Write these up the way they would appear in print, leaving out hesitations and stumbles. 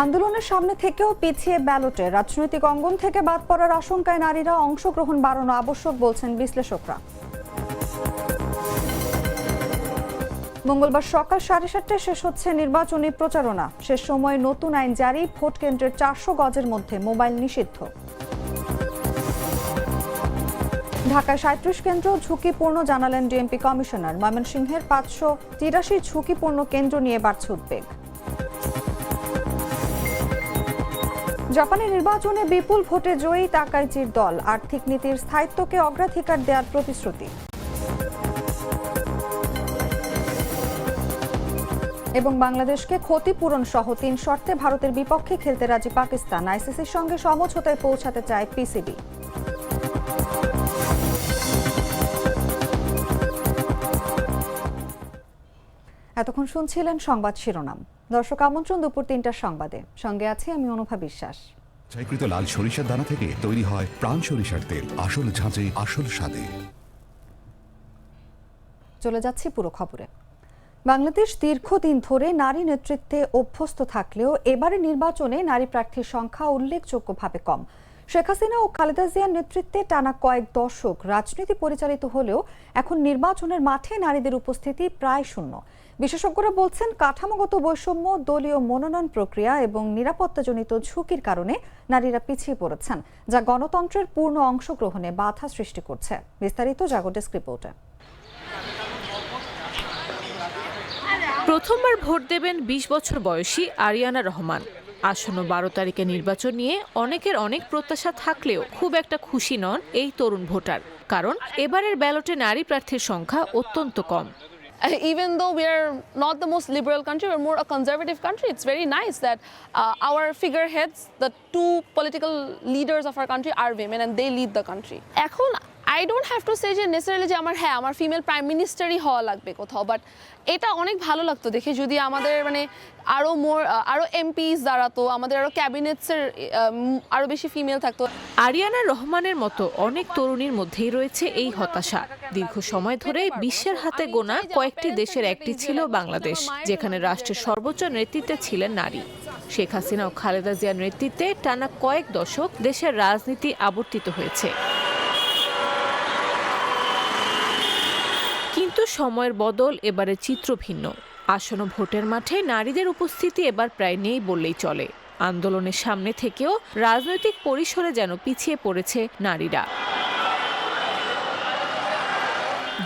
আন্দোলনের সামনে থেকেও পিছিয়ে ব্যালটে রাজনৈতিক অঙ্গন থেকে বাদ পড়ার আশঙ্কায় নারীরা অংশগ্রহণ বাড়ানো আবশ্যক বলছেন বিশ্লেষকরা। মঙ্গলবার সকাল 7:30টায় শেষ হচ্ছে নির্বাচনী প্রচারণা। শেষ সময়ে নতুন আইন জারি, ভোট কেন্দ্রের 400 গজের মধ্যে মোবাইল নিষিদ্ধ। ঢাকায় 37 কেন্দ্র ঝুঁকিপূর্ণ জানালেন ডিএমপি কমিশনার। ময়মনসিংহের 583 ঝুঁকিপূর্ণ কেন্দ্র নিয়ে বাড়ছে উদ্বেগ। জাপানের নির্বাচনে বিপুল ভোটে জয়ী তাকাইচির দল, আর্থিক নীতির স্থায়িত্বকে অগ্রাধিকার দেওয়ার প্রতিশ্রুতি। এবং বাংলাদেশকে ক্ষতিপূরণ সহ 3 শর্তে ভারতের বিপক্ষে খেলতে রাজি পাকিস্তান। আইসিসির সঙ্গে সমঝোতায় পৌঁছাতে চায় পিসিবি। এতক্ষণ শুনছিলেন সংবাদ শিরোনাম। দর্শক আমন্ত্রণ দুপুর 3টার সংবাদে, সঙ্গে আছি আমি অনুভা বিশ্বাস। চাইকৃত লাল সরিষার দানা থেকে তৈরি হয় প্রাণ সরিষার তেল, আসল ঝাঁঝে আসল স্বাদে। চলে যাচ্ছি পুরো খবরে। বাংলাদেশ দীর্ঘদিন ধরে নারী নেতৃত্বে অভ্যস্ত থাকলেও এবারে নির্বাচনে নারী প্রার্থীর সংখ্যা উল্লেখযোগ্যভাবে কম। শেখ হাসিনা ও খালেদা জিয়ার নেতৃত্বে টানা কয়েক দশক রাজনীতি পরিচালিত হলেও এখন নির্বাচনের মাঠে নারীদের উপস্থিতি প্রায় শূন্য। বিশেষজ্ঞরা বলছেন, কাঠামোগত বৈষম্য, দলীয় মনোনয়ন প্রক্রিয়া এবং নিরাপত্তাজনিত ঝুঁকির কারণে নারীরা পিছিয়ে পড়েছেন, যা গণতন্ত্রের পূর্ণ অংশগ্রহণে বাধা সৃষ্টি করছে। বিস্তারিত জাগো ডেস্ক রিপোর্টে। প্রথমবার ভোট দেবেন 20 বছর বয়সী আরিয়ানা রহমান। আসন্ন 12 তারিখে নির্বাচন নিয়ে অনেকের অনেক প্রত্যাশা থাকলেও খুব একটা খুশি নন এই তরুণ ভোটার, কারণ এবারের ব্যালটে নারী প্রার্থীর সংখ্যা অত্যন্ত কম। Even though we are not the most liberal country, we're more a conservative country. It's very nice that our figureheads, the two political leaders of our country, are women and they lead the country. এখন I don't have to say যে necessarily যে আমার female prime মিনিস্টারই হওয়া লাগবে কোথাও, but এটা অনেক ভালো লাগতো দেখে যদি আমাদের আরো এমপিস দাঁড়াতো, আমাদের আরো ক্যাবিনেটসের আরো বেশি ফিমেল থাকতো। আরিয়ানা রহমানের মতো অনেক তরুণীর মধ্যেই রয়েছে এই হতাশা। দীর্ঘ সময় ধরে বিশ্বের হাতে গোনা কয়েকটি দেশের একটি ছিল বাংলাদেশ, যেখানে রাষ্ট্রের সর্বোচ্চ নেতৃত্বে ছিলেন নারী। শেখ হাসিনা ও খালেদা জিয়ার নেতৃত্বে টানা কয়েক দশক দেশের রাজনীতি আবর্তিত হয়েছে। কিন্তু সময়ের বদল, এবারে চিত্র ভিন্ন। আসন্ন ভোটের মাঠে নারীদের উপস্থিতি এবার প্রায় নেই বললেই চলে। আন্দোলনের সামনে থেকেও রাজনৈতিক পরিসরে যেন পিছিয়ে পড়েছে নারীরা।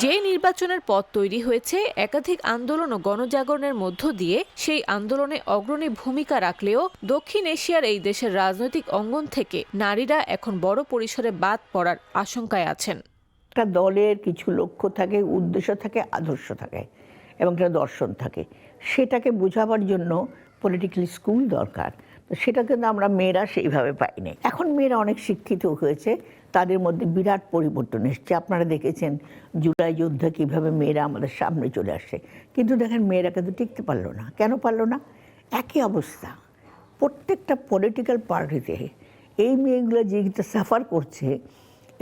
যে নির্বাচনের পথ তৈরি হয়েছে একাধিক আন্দোলন ও গণজাগরণের মধ্য দিয়ে, সেই আন্দোলনে অগ্রণী ভূমিকা রাখলেও দক্ষিণ এশিয়ার এই দেশের রাজনৈতিক অঙ্গন থেকে নারীরা এখন বড় পরিসরে বাদ পড়ার আশঙ্কায় আছেন। একটা দলের কিছু লক্ষ্য থাকে, উদ্দেশ্য থাকে, আদর্শ থাকে এবং একটা দর্শন থাকে। সেটাকে বোঝাবার জন্য পলিটিক্যাল স্কুল দরকার। তো সেটা কিন্তু আমরা মেয়েরা সেইভাবে পাইনি। এখন মেয়েরা অনেক শিক্ষিত হয়েছে, তাদের মধ্যে বিরাট পরিবর্তন এসছে। আপনারা দেখেছেন জুলাই যুদ্ধে কীভাবে মেয়েরা আমাদের সামনে চলে আসছে, কিন্তু দেখেন মেয়েরা কিন্তু টিকতে পারলো না। কেন পারলো না? একই অবস্থা প্রত্যেকটা পলিটিক্যাল পার্টিতে। এই মেয়েগুলো যেটা সাফার করছে,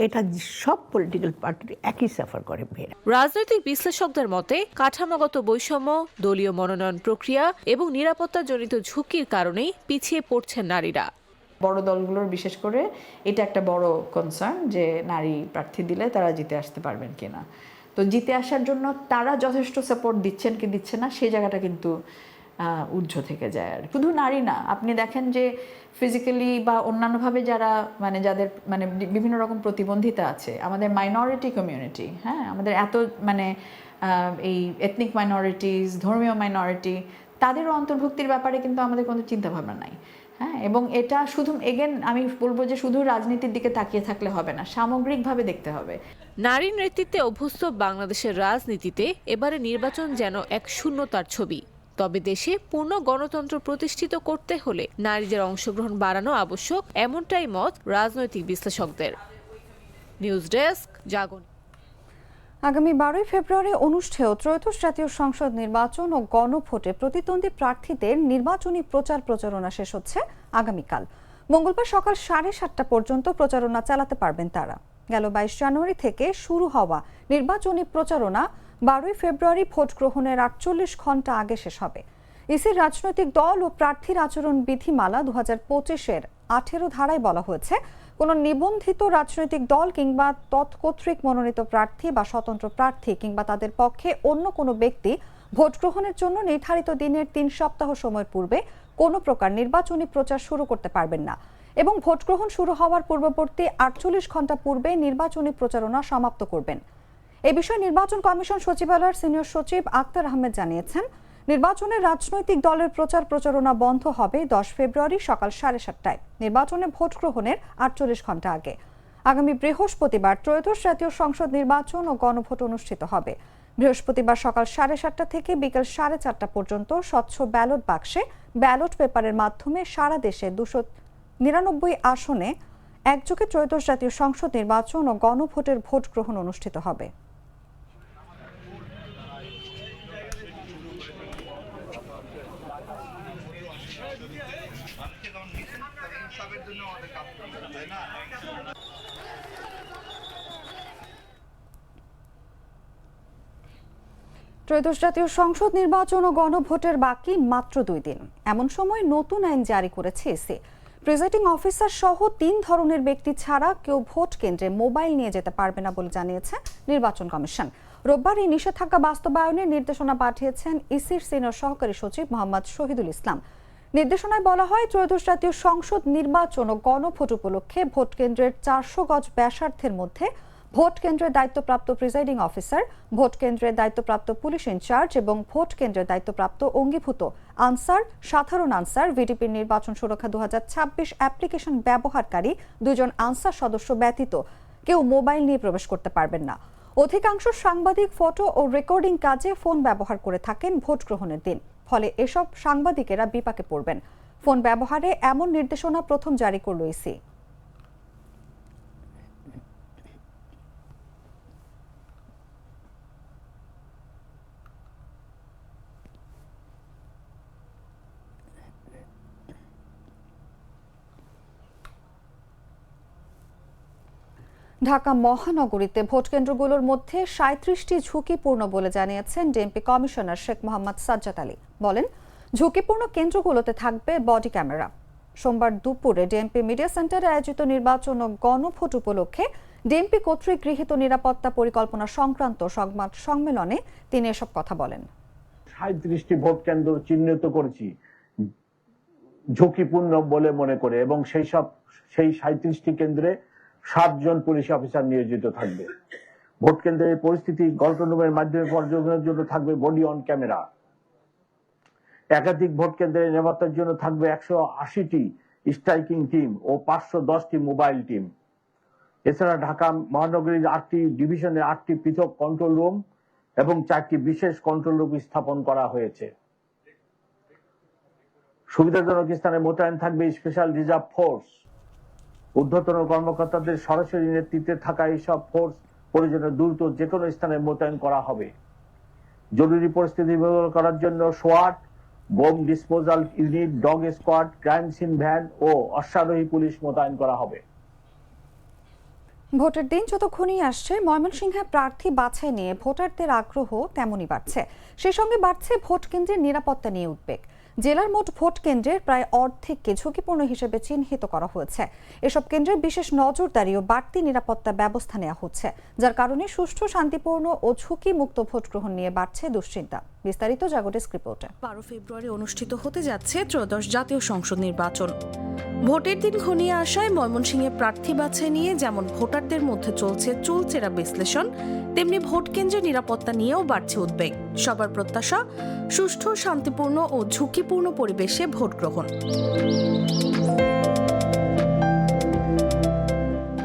এটা সব পলিটিক্যাল পার্টি একই সাফার করে মেয়েরা। রাজনৈতিক বিশ্লেষকদের মতে কাঠামোগত বৈষম্য, দলীয় মনোনয়ন প্রক্রিয়া এবং নিরাপত্তাজনিত ঝুঁকির কারণেই পিছিয়ে পড়ছেন নারীরা। বড় দলগুলোর বিশেষ করে এটা একটা বড় কনসার্ন যে নারী প্রার্থী দিলে তারা জিতে আসতে পারবেন কিনা। তো জিতে আসার জন্য তারা যথেষ্ট সাপোর্ট দিচ্ছেন কি দিচ্ছে না, সেই জায়গাটা কিন্তু ঊর্ধ্ব থেকে যায়। আর শুধু নারী না, আপনি দেখেন যে ফিজিক্যালি বা অন্যান্যভাবে যারা যাদের বিভিন্ন রকম প্রতিবন্ধিতা আছে, আমাদের মাইনরিটি কমিউনিটি, হ্যাঁ, আমাদের এত এই এথনিক মাইনরিটিস, ধর্মীয় মাইনরিটি, তাদেরও অন্তর্ভুক্তির ব্যাপারে কিন্তু আমাদের কোনো চিন্তাভাবনা নাই। হ্যাঁ, এবং এটা শুধু আমি বলবো যে শুধু রাজনীতির দিকে তাকিয়ে থাকলে হবে না, সামগ্রিকভাবে দেখতে হবে। নারীর নেতৃত্বে অভ্যস্ত বাংলাদেশের রাজনীতিতে এবারে নির্বাচন যেন এক শূন্যতার ছবি। তবে দেশে পূর্ণ গণতন্ত্র প্রতিষ্ঠিত করতে হলে নারীদের অংশগ্রহণ বাড়ানো আবশ্যক, এমনটাই মত রাজনৈতিক বিশ্লেষকদের। নিউজ ডেস্ক, জাগো। আগামী 12 ফেব্রুয়ারি অনুষ্ঠেয় ত্রয়োদশ জাতীয় সংসদ নির্বাচন ও গণভোটে প্রতিদ্বন্দ্বী প্রার্থীদের নির্বাচনী প্রচারণা শেষ হচ্ছে আগামীকাল। মঙ্গলবার সকাল 7:30টা পর্যন্ত প্রচারণা চালাতে পারবেন তারা। গেল 22 জানুয়ারি থেকে শুরু হওয়া নির্বাচনী প্রচারণা 12 ফেব্রুয়ারি ভোট গ্রহণের 48 ঘন্টা আগে শেষ হবে। ইসির রাজনৈতিক দল ও প্রার্থীর আচরণ বিধিমালা 2025-এর 18 ধারায় বলা হয়েছে, কোনো নিবন্ধিত রাজনৈতিক দল কিংবা তৎকর্তৃক মনোনীত প্রার্থী বা স্বতন্ত্র প্রার্থী কিংবা তাদের পক্ষে অন্য কোনো ব্যক্তি ভোট গ্রহণের জন্য নির্ধারিত দিনের 3 সপ্তাহ সময়ের পূর্বে কোনো প্রকার নির্বাচনী প্রচার শুরু করতে পারবেন না এবং ভোট গ্রহণ শুরু হওয়ার পূর্ববর্তী 48 ঘণ্টা পূর্বে নির্বাচনী প্রচারণা সমাপ্ত করবেন। এ বিষয়ে নির্বাচন কমিশন সচিবালয়ের সিনিয়র সচিব আক্তার আহমেদ জানিয়েছেন, নির্বাচনের রাজনৈতিক দলের প্রচার প্রচারণা বন্ধ হবে 10 ফেব্রুয়ারি সকাল 7:30টায় নির্বাচনে ভোট গ্রহণের 48 ঘণ্টা আগে। আগামী বৃহস্পতিবার ত্রয়োদশ জাতীয় সংসদ নির্বাচন ও গণভোট অনুষ্ঠিত হবে। বৃহস্পতিবার সকাল 7:30 থেকে বিকেল 4:30 পর্যন্ত স্বচ্ছ ব্যালট বাক্সে ব্যালট পেপারের মাধ্যমে সারা দেশে 299 আসনে একযোগে ত্রয়োদশ জাতীয় সংসদ নির্বাচন ও গণভোটের ভোট গ্রহণ অনুষ্ঠিত হবে। ত্রয়োদশ জাতীয় সংসদ নির্বাচন ও গণভোটের বাকি মাত্র 2 দিন। এমন সময় নতুন আইন জারি করেছে ইসি। প্রিজাইডিং অফিসার সহ 3 ধরনের ব্যক্তি ছাড়া কেউ ভোট কেন্দ্রে মোবাইল নিয়ে যেতে পারবে না বলে জানিয়েছে নির্বাচন কমিশন। রোববার এই নিষেধাজ্ঞা বাস্তবায়নের নির্দেশনা পাঠিয়েছেন ইসির সিনিয়র সহকারী সচিব মোহাম্মদ শহীদুল ইসলাম। নির্দেশনায় বলা হয়, ত্রয়োদশ জাতীয় সংসদ নির্বাচন ও গণভোট উপলক্ষে ভোট কেন্দ্রের 400 গজ ব্যাসার্ধের মধ্যে ভোট কেন্দ্রের দায়িত্বপ্রাপ্ত প্রিজাইডিং অফিসার, ভোট কেন্দ্রের দায়িত্বপ্রাপ্ত পুলিশ ইনচার্জ এবং ভোট কেন্দ্রের দায়িত্বপ্রাপ্ত অঙ্গীভূত আনসার, সাধারণ আনসার, ভিডিপির নির্বাচন সুরক্ষা 2026 অ্যাপ্লিকেশন ব্যবহারকারী 2 জন আনসার সদস্য ব্যতীত কেউ মোবাইল নিয়ে প্রবেশ করতে পারবেন না। অধিকাংশ সাংবাদিক ফটো ও রেকর্ডিং কাজে ফোন ব্যবহার করে থাকেন ভোট গ্রহণের দিন, ফলে এসব সাংবাদিকেরা বিপাকে পড়বেন। ফোন ব্যবহারে এমন নির্দেশনা প্রথম জারি করল ইসি। ঢাকা মহানগরীতে ভোট কেন্দ্রগুলোর মধ্যে 37টি ঝুঁকিপূর্ণ বলে জানিয়েছেন ডিএমপি কমিশনার শেখ মোহাম্মদ সাজ্জাদ আলী। বলেন, ঝুঁকিপূর্ণ কেন্দ্রগুলোতে থাকবে বডি ক্যামেরা। সোমবার দুপুরে ডিএমপি মিডিয়া সেন্টারে আয়োজিত নির্বাচন ও গণভোট উপলক্ষে ডিএমপি কর্তৃক গৃহীত নিরাপত্তা পরিকল্পনা সংক্রান্ত সংবাদ সম্মেলনে তিনি এসব কথা বলেন। 37টি ভোট কেন্দ্র চিহ্নিত করেছি ঝুঁকিপূর্ণ বলে মনে করে, এবং সেই 37টি কেন্দ্রে 7 জন পুলিশ অফিসার নিয়োজিত থাকবে। ভোট কেন্দ্রের পরিস্থিতি কন্ট্রোল রুমের মাধ্যমে পর্যবেক্ষণের জন্য থাকবে বডি অন ক্যামেরা। একাধিক ভোট কেন্দ্রের নিরাপত্তার জন্য থাকবে 180টি স্ট্রাইকিং টিম ও 510টি মোবাইল টিম। এছাড়া ঢাকা মহানগরীর 8টি ডিভিশনে 8টি পৃথক কন্ট্রোল রুম এবং 4টি বিশেষ কন্ট্রোল রুম স্থাপন করা হয়েছে। সুবিধাজনক স্থানে মোতায়েন থাকবে স্পেশাল রিজার্ভ ফোর্স। ঊর্ধ্বতন কর্মকর্তাদের সরাসরি নেতৃত্বে থাকা এইসব ফোর্স প্রয়োজনে দ্রুত যে কোনো স্থানে মোতায়েন করা হবে। জরুরি পরিস্থিতি মোকাবেলা করার জন্য সোয়াট, bomb disposal unit, dog squad, crime scene van ও অশ্বারোহী পুলিশ মোতায়েন করা হবে। ভোটের দিন যত ঘনিয়ে আসছে, ময়মনসিংহে প্রার্থী বাছাই নিয়ে ভোটারদের আগ্রহ তেমনই বাড়ছে। সেই সঙ্গে বাড়ছে ভোট কেন্দ্রের নিরাপত্তা নিয়ে উদ্বেগ। জেলার মোট ভোট কেন্দ্রের প্রায় অর্ধেককে ঝুঁকিপূর্ণ হিসেবে চিহ্নিত করা হয়েছে। এসব কেন্দ্রে বিশেষ নজরদারি ও বাড়তি নিরাপত্তা ব্যবস্থা নেওয়া হচ্ছে, যার কারণে সুষ্ঠু, শান্তিপূর্ণ ও ঝুঁকিমুক্ত ভোট গ্রহণ নিয়ে বাড়ছে দুশ্চিন্তা। বিস্তারিত জাগো-ডেস্ক রিপোর্টে। 12 ফেব্রুয়ারি অনুষ্ঠিত হতে যাচ্ছে ত্রয়োদশ জাতীয় সংসদ নির্বাচন। ভোটের দিন ঘনিয়ে আসায় ময়মনসিংহে প্রার্থী বাছাই নিয়ে যেমন ভোটারদের মধ্যে চলছে চুলচেরা বিশ্লেষণ, তেমনি ভোট কেন্দ্রের নিরাপত্তা নিয়েও বাড়ছে উদ্বেগ। সবার প্রত্যাশা সুষ্ঠু, শান্তিপূর্ণ ও ঝুঁকিপূর্ণ পরিবেশে ভোট গ্রহণ।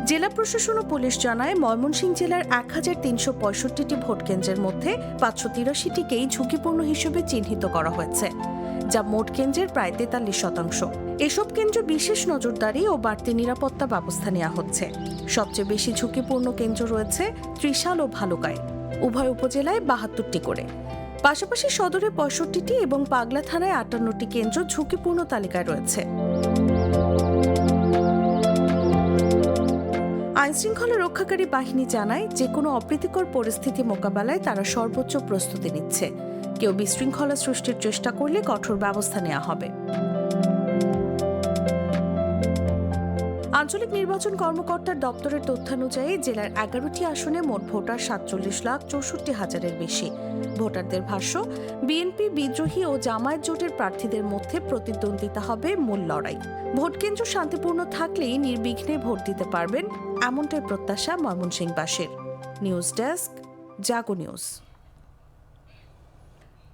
জেলা প্রশাসন ও পুলিশ জানায়, ময়মনসিংহ জেলার 1365টি ভোট কেন্দ্রের মধ্যে 583টিকেই ঝুঁকিপূর্ণ হিসেবে চিহ্নিত করা হয়েছে, যা মোট কেন্দ্রের প্রায় 43%। এসব কেন্দ্রে বিশেষ নজরদারি ও বাড়তি নিরাপত্তা ব্যবস্থা নেওয়া হচ্ছে। সবচেয়ে বেশি ঝুঁকিপূর্ণ কেন্দ্র রয়েছে ত্রিশাল ও ভালুকায়, উভয় উপজেলায় 72টি করে। পাশাপাশি সদরে 65টি এবং পাগলা থানায় 58টি কেন্দ্র ঝুঁকিপূর্ণ তালিকায় রয়েছে। আইনশৃঙ্খলা রক্ষাকারী বাহিনী জানায়, যে কোনো অপ্রীতিকর পরিস্থিতি মোকাবেলায় তারা সর্বোচ্চ প্রস্তুতি নিচ্ছে। কেউ বিশৃঙ্খলা সৃষ্টির চেষ্টা করলে কঠোর ব্যবস্থা নেওয়া হবে। আঞ্চলিক নির্বাচন কর্মকর্তার দপ্তরের তথ্যানুযায়ী জেলার 11টি আসনে মোট ভোটার 47,64,000-এর বেশি। ভোটারদের ভাষ্য, বিএনপি, বিদ্রোহী ও জামায়াত জোটের প্রার্থীদের মধ্যে প্রতিদ্বন্দ্বিতা হবে মূল লড়াই। ভোটকেন্দ্র শান্তিপূর্ণ থাকলেই নির্বিঘ্নে ভোট দিতে পারবেন, এমনটাই প্রত্যাশা ময়মনসিংহবাসীর। নিউজ ডেস্ক, জাগো নিউজ।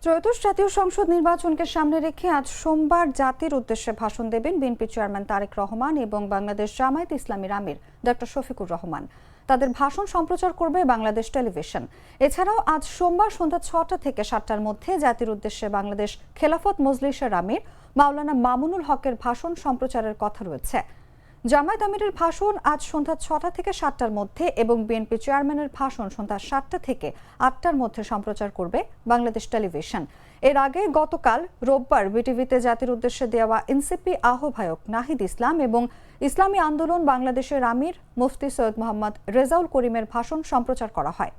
ত্রয়োদশ জাতীয় সংসদ নির্বাচনকে সামনে রেখে আজ সোমবার জাতির উদ্দেশ্যে ভাষণ দেবেন বিএনপি চেয়ারম্যান তারেক রহমান এবং বাংলাদেশ জামায়াতে ইসলামীর আমির ডক্টর শফিকুর রহমান। তাদের ভাষণ সম্প্রচার করবে বাংলাদেশ টেলিভিশন। এছাড়াও আজ সোমবার সন্ধ্যা 6টা থেকে 7টার মধ্যে জাতির উদ্দেশ্যে বাংলাদেশ খেলাফত মজলিসের আমির মাওলানা মামুনুল হকের ভাষণ সম্প্রচারের কথা রয়েছে। জামায়াত আমিরের ভাষণ আজ সন্ধ্যা 6টা থেকে 7টার মধ্যে এবং বিএনপি চেয়ারম্যানের ভাষণ সন্ধ্যা 7টা থেকে 8টার মধ্যে সম্প্রচার করবে বাংলাদেশ টেলিভিশন। এর আগে গতকাল রোববার বিটিভিতে জাতির উদ্দেশ্যে দেওয়া এনসিপি আহ্বায়ক নাহিদ ইসলাম এবং ইসলামী আন্দোলন বাংলাদেশের আমির মুফতি সৈয়দ মোহাম্মদ রেজাউল করিমের ভাষণ সম্প্রচার করা হয়।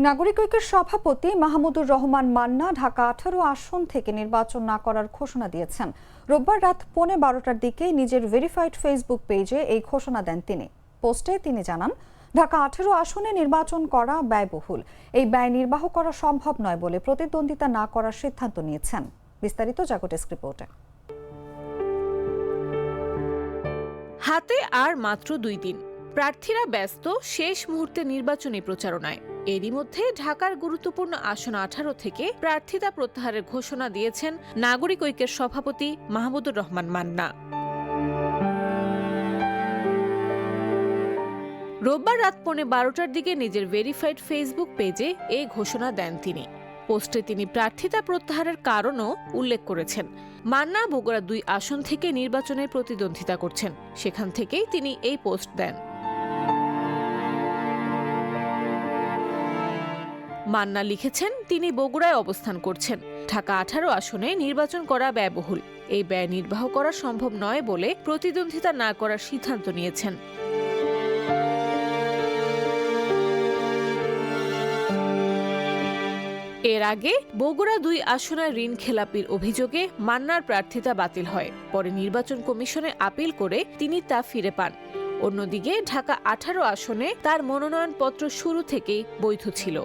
নাগরিক ঐক্যের সভাপতি মাহমুদুর রহমান মান্না ঢাকা 18 আসন থেকে নির্বাচন না করার ঘোষণা দিয়েছেন। রোববার রাত 12:15টার দিকে নিজের ভেরিফাইড ফেসবুক পেজে এই ঘোষণা দেন তিনি। পোস্টে তিনি জানান, ঢাকা 18 আসনে নির্বাচন করা ব্যয়বহুল, এই ব্যয় নির্বাহ করা সম্ভব নয় বলে প্রতিদ্বন্দ্বিতা না করার সিদ্ধান্ত নিয়েছেন। বিস্তারিত জাগো ডেস্ক রিপোর্টে। হাতে আর মাত্র 2 দিন, প্রার্থীরা ব্যস্ত শেষ মুহূর্তে নির্বাচনী প্রচারণায়। এরই মধ্যে ঢাকার গুরুত্বপূর্ণ আসন 18 থেকে প্রার্থিতা প্রত্যাহারের ঘোষণা দিয়েছেন নাগরিক ঐক্যের সভাপতি মাহমুদুর রহমান মান্না। রোববার রাত 12:15টার দিকে নিজের ভেরিফাইড ফেসবুক পেজে এই ঘোষণা দেন তিনি। পোস্টে তিনি প্রার্থিতা প্রত্যাহারের কারণও উল্লেখ করেছেন। মান্না বগুড়া 2 আসন থেকে নির্বাচনে প্রতিদ্বন্দ্বিতা করছেন, সেখান থেকেই তিনি এই পোস্ট দেন। মান্না লিখেছেন, তিনি বগুড়ায় অবস্থান করছেন। ঢাকা 18 আসনে নির্বাচন করা ব্যয়বহুল, এই ব্যয় নির্বাহ করা সম্ভব নয় বলে প্রতিদ্বন্দ্বিতা না করার সিদ্ধান্ত নিয়েছেন। এর আগে বগুড়া 2 আসনের ঋণ খেলাপির অভিযোগে মান্নার প্রার্থিতা বাতিল হয়। পরে নির্বাচন কমিশনে আপিল করে তিনি তা ফিরে পান। অন্যদিকে ঢাকা 18 আসনে তার মনোনয়নপত্র শুরু থেকেই বৈধ ছিল।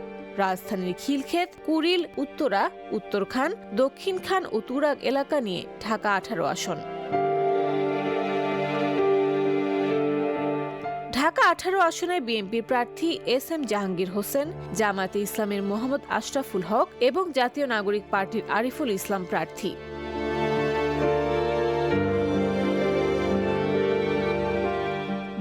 রাজধানীর খিলক্ষেত, কুড়িল, উত্তরা, উত্তরখান, দক্ষিণখান ও তুরাগ এলাকা নিয়ে ঢাকা 18 আসন। ঢাকা 18 আসনে বিএনপির প্রার্থী SM জাহাঙ্গীর হোসেন, জামায়াতে ইসলামের মোহাম্মদ আশরাফুল হক এবং জাতীয় নাগরিক পার্টির আরিফুল ইসলাম প্রার্থী।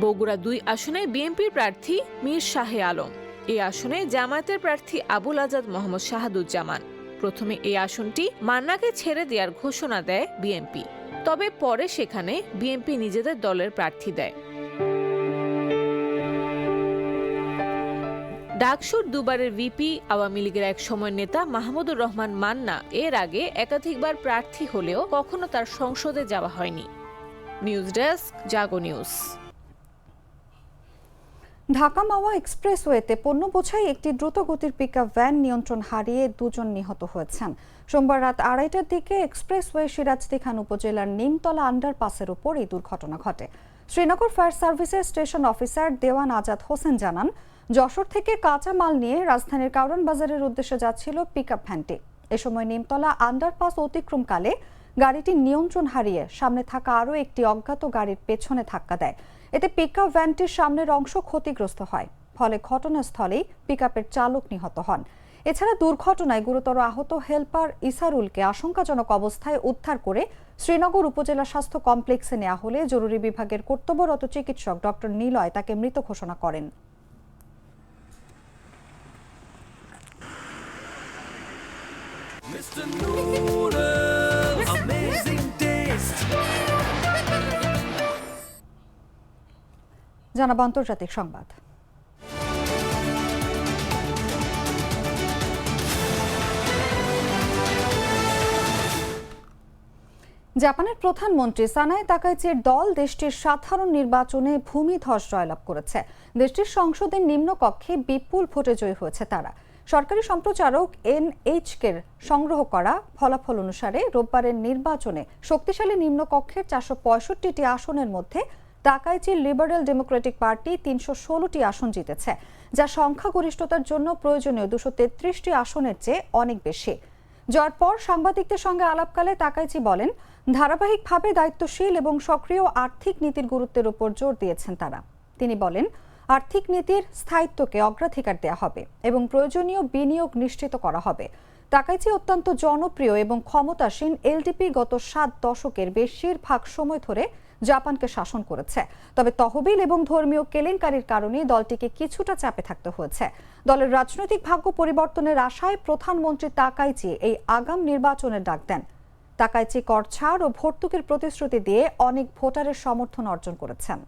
বগুড়া 2 আসনে বিএনপির প্রার্থী মীর শাহে আলম। এই আসনে জামায়াতের প্রার্থী আবুল আজাদ মোহাম্মদ শাহাদুজ্জামান। প্রথমে এই আসনটি মান্নাকে ছেড়ে দেওয়ার ঘোষণা দেয় বিএনপি, তবে পরে সেখানে বিএনপি নিজেদের দলের প্রার্থী দেয়। ডাকসুর দুবারের ভিপি, আওয়ামী লীগের এক সময়ের নেতা মাহমুদুর রহমান মান্না এর আগে একাধিকবার প্রার্থী হলেও কখনো তার সংসদে যাওয়া হয়নি। নিউজ ডেস্ক, জাগো নিউজ। ঢাকা মাওয়া এক্সপ্রেসওয়েতে পণ্য বোঝাই একটি দ্রুতগতির পিকআপ ভ্যান নিয়ন্ত্রণ হারিয়ে 2 জন নিহত হয়েছেন। সোমবার রাত 2:30টার দিকে এক্সপ্রেসওয়ে সিরাজদি খান উপজেলার নিমতলা আন্ডারপাসের উপর এই দুর্ঘটনা ঘটে। শ্রীনগর ফায়ার সার্ভিসের স্টেশন অফিসার দেওয়ান আজাদ হোসেন জানান, যশোর থেকে কাঁচা মাল নিয়ে রাজধানীর কারওয়ান বাজারের উদ্দেশ্যে যাচ্ছিল পিকআপ ভ্যানটি। এ সময় নিমতলা আন্ডারপাস অতিক্রমকালে গাড়িটি নিয়ন্ত্রণ হারিয়ে সামনে থাকা আরও একটি অজ্ঞাত গাড়ির পেছনে ধাক্কা দেয়। এতে পিকআপ ভ্যানটির সামনের অংশ ক্ষতিগ্রস্ত হয়, ফলে ঘটনাস্থলেই পিকআপের চালক নিহত হন। এছাড়া দুর্ঘটনায় গুরুতর আহত হেলপার ইসারুলকে আশঙ্কাজনক অবস্থায় উদ্ধার করে শ্রীনগর উপজেলা স্বাস্থ্য কমপ্লেক্সে নেওয়া হলে জরুরি বিভাগের কর্তব্যরত চিকিৎসক ডক্টর নিলয় তাকে মৃত ঘোষণা করেন। জানাবো আন্তর্জাতিক সংবাদ। জাপানের প্রধানমন্ত্রী সানায়ে তাকাইচির দল দেশটির সাধারণ নির্বাচনে ভূমিধস জয়লাভ করেছে। দেশটির সংসদের নিম্নকক্ষে বিপুল ভোটে জয়ী হয়েছে তারা। সরকারি সম্প্রচারক NHK-র সংগ্রহ করা ফলাফল অনুসারে রোববারের নির্বাচনে শক্তিশালী নিম্নকক্ষের 465টি আসনের মধ্যে তাকাইচির লিবারেল ডেমোক্রেটিক পার্টি 316টি আসন জিতেছে, যা সংখ্যাগরিষ্ঠতার জন্য প্রয়োজনীয় 233টি আসনের চেয়ে অনেক বেশি। জয়ের পর সাংবাদিকদের সঙ্গে আলাপকালে তাকাইচি বলেন, ধারাবাহিকভাবে দায়িত্বশীল এবং সক্রিয় আর্থিক নীতির গুরুত্বের উপর জোর দিয়েছেন তারা। তিনি বলেন, আর্থিক নীতির স্থায়িত্বকে অগ্রাধিকার দেওয়া হবে এবং প্রয়োজনীয় বিনিয়োগ নিশ্চিত করা হবে। তাকাইচি অত্যন্ত জনপ্রিয় এবং ক্ষমতাসীন এলডিপি গত 7 দশকের বেশিরভাগ সময় ধরে জাপানকে শাসন করেছে। তবে তহবিল এবং ধর্মীয় কেলেঙ্কারির কারণে দলটিকে কিছুটা চাপে থাকতে হয়েছে। দলের রাজনৈতিক ভাগ্য পরিবর্তনের আশায় প্রধানমন্ত্রী তাকাইচি এই আগাম নির্বাচনের ডাক দেন। তাকাইচি কর ছাড় ও ভর্তুকির প্রতিশ্রুতি দিয়ে অনেক ভোটারের সমর্থন অর্জন করেছেন।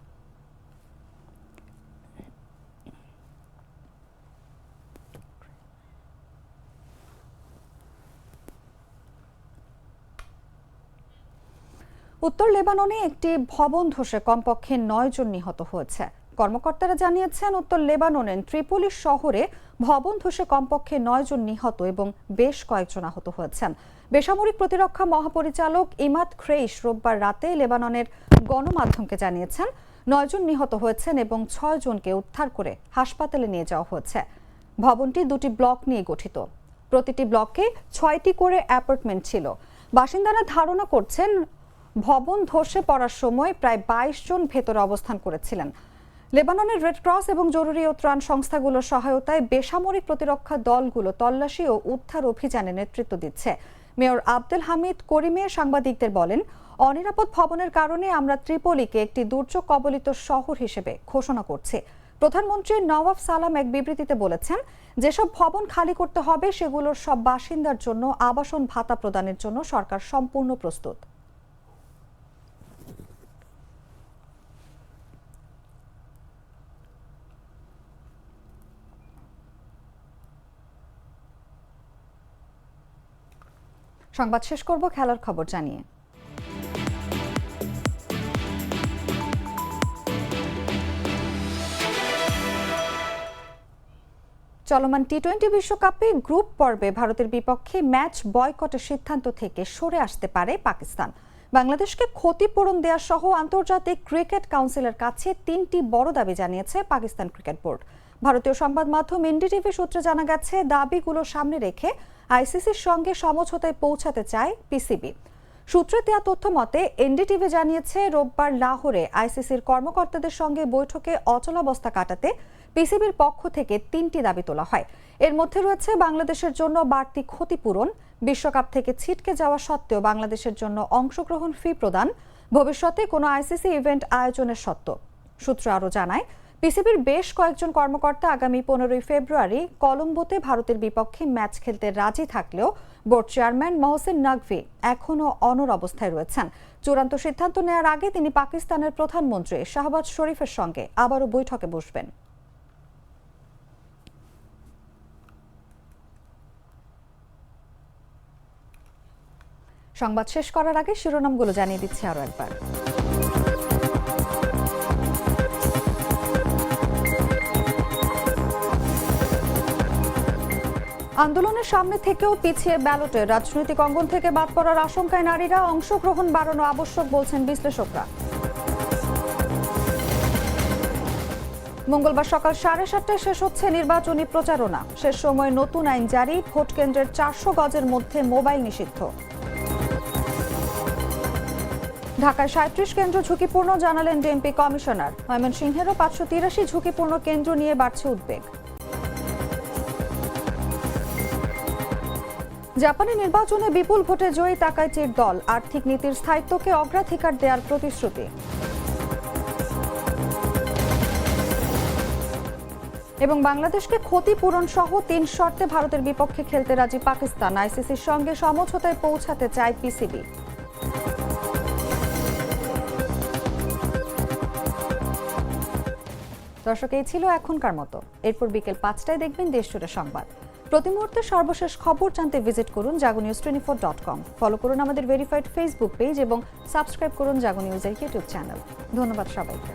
উত্তর লেবাননে একটি ভবন ধসে কমপক্ষে 9 জন নিহত হয়েছে। কর্মকর্তারা জানিয়েছেন, উত্তর লেবাননের ত্রিপোলি শহরে ভবন ধসে কমপক্ষে 9 জন নিহত এবং বেশ কয়েকজন আহত হয়েছেন। বেসামরিক প্রতিরক্ষা মহাপরিচালক ইমাদ ক্রেইশ রোববার রাতে লেবাননের গণমাধ্যমকে জানিয়েছেন, 9 জন নিহত হয়েছেন এবং 6 জনকে উদ্ধার করে হাসপাতালে নিয়ে যাওয়া হয়েছে। ভবনটি 2টি ব্লক নিয়ে গঠিত। প্রতিটি ব্লকে 6টি করে অ্যাপার্টমেন্ট ছিল। বাসিন্দারা ধারণা করছেন, ভবন ধসে পড়ার সময় প্রায় 22 জন ভেতরে অবস্থান করেছিলেন। লেবাননের রেড ক্রস এবং জরুরি ও ত্রাণ সংস্থাগুলোর সহায়তায় বেসামরিক প্রতিরক্ষা দলগুলো তল্লাশি ও উদ্ধার অভিযানে নেতৃত্ব দিচ্ছে। মেয়র আব্দুল হামিদ করিমে সাংবাদিকদের বলেন, অনিরাপদ ভবনের কারণে আমরা ত্রিপোলিকে একটি দুর্যোগ কবলিত শহর হিসেবে ঘোষণা করছি। প্রধানমন্ত্রী নওয়াফ সালাম এক বিবৃতিতে বলেছেন, যেসব ভবন খালি করতে হবে সেগুলোর সব বাসিন্দার জন্য আবাসন ভাতা প্রদানের জন্য সরকার সম্পূর্ণ প্রস্তুত। সংবাদ শেষ করব খেলার খবর জানিয়ে। চলমান টি-20 বিশ্বকাপে গ্রুপ পর্বে ভারতের বিপক্ষে ম্যাচ বয়কটের সিদ্ধান্ত থেকে সরে আসতে পারে পাকিস্তান। বাংলাদেশকে ক্ষতিপূরণ দেওয়া সহ আন্তর্জাতিক ক্রিকেট কাউন্সিলের কাছে 3টি বড় দাবি জানিয়েছে পাকিস্তান ক্রিকেট বোর্ড। ভারতীয় সংবাদ মাধ্যম এনডিটিভি সূত্রে জানা গেছে, দাবিগুলো সামনে রেখে আইসিসির সঙ্গে সমঝোতায় পৌঁছাতে চায় পিসিবি। সূত্রে দেওয়া তথ্য মতে এনডিটিভি জানিয়েছে, রোববার লাহোরে আইসিসির কর্মকর্তাদের সঙ্গে বৈঠকে অচলাবস্থা কাটাতে পিসিবির পক্ষ থেকে 3টি দাবি তোলা হয়। এর মধ্যে রয়েছে বাংলাদেশের জন্য বাড়তি ক্ষতিপূরণ, বিশ্বকাপ থেকে ছিটকে যাওয়া সত্ত্বেও বাংলাদেশের জন্য অংশগ্রহণ ফি প্রদান, ভবিষ্যতে কোনো আইসিসি ইভেন্ট আয়োজনের শর্ত। সূত্র আরও জানায়, পিসিবির বেশ কয়েকজন কর্মকর্তা আগামী 15 ফেব্রুয়ারি কলম্বোতে ভারতের বিপক্ষে ম্যাচ খেলতে রাজি থাকলেও বোর্ড চেয়ারম্যান মহসিন নাকভি এখনও অনড় অবস্থায় রয়েছেন। চূড়ান্ত সিদ্ধান্ত নেওয়ার আগে তিনি পাকিস্তানের প্রধানমন্ত্রী শাহবাজ শরীফের সঙ্গে আবারও বৈঠকে বসবেন। সংবাদ শেষ করার আগে শিরোনামগুলো জানিয়ে দিচ্ছি আরও একবার। আন্দোলনের সামনে থেকেও পিছিয়ে ব্যালটে, রাজনৈতিক অঙ্গন থেকে বাদ পড়ার আশঙ্কায় নারীরা, অংশগ্রহণ বাড়ানো আবশ্যক বলছেন বিশ্লেষকরা। মঙ্গলবার সকাল 7:30টায় শেষ হচ্ছে নির্বাচনী প্রচারণা। শেষ সময় নতুন আইন জারি, ভোট কেন্দ্রের 400 গজের মধ্যে মোবাইল নিষিদ্ধ। ঢাকায় 37 কেন্দ্র ঝুঁকিপূর্ণ, জানালেন ডিএমপি কমিশনার। ময়মনসিংহেরও 583 ঝুঁকিপূর্ণ কেন্দ্র নিয়ে বাড়ছে উদ্বেগ। জাপানি নির্বাচনে বিপুল ভোটে জয়ী তাকাইচির দল, আর্থিক নীতির স্থায়িত্বকে অগ্রাধিকার দেওয়ার প্রতিশ্রুতি। এবং বাংলাদেশকে ক্ষতিপূরণ সহ 3 শর্তে ভারতের বিপক্ষে খেলতে রাজি পাকিস্তান, আইসিসির সঙ্গে সমঝোতায় পৌঁছাতে চায় পিসিবি। দর্শক, এই ছিল এখনকার মতো। এরপর বিকেল 5টায় দেখবেন দেশজুড়ে সংবাদ। প্রতি মুহূর্তে সর্বশেষ খবর জানতে ভিজিট করুন jagonews24.com। ফলো করুন আমাদের ভেরিফাইড ফেসবুক পেজ এবং সাবস্ক্রাইব করুন জাগো নিউজের ইউটিউব চ্যানেল। ধন্যবাদ সবাইকে।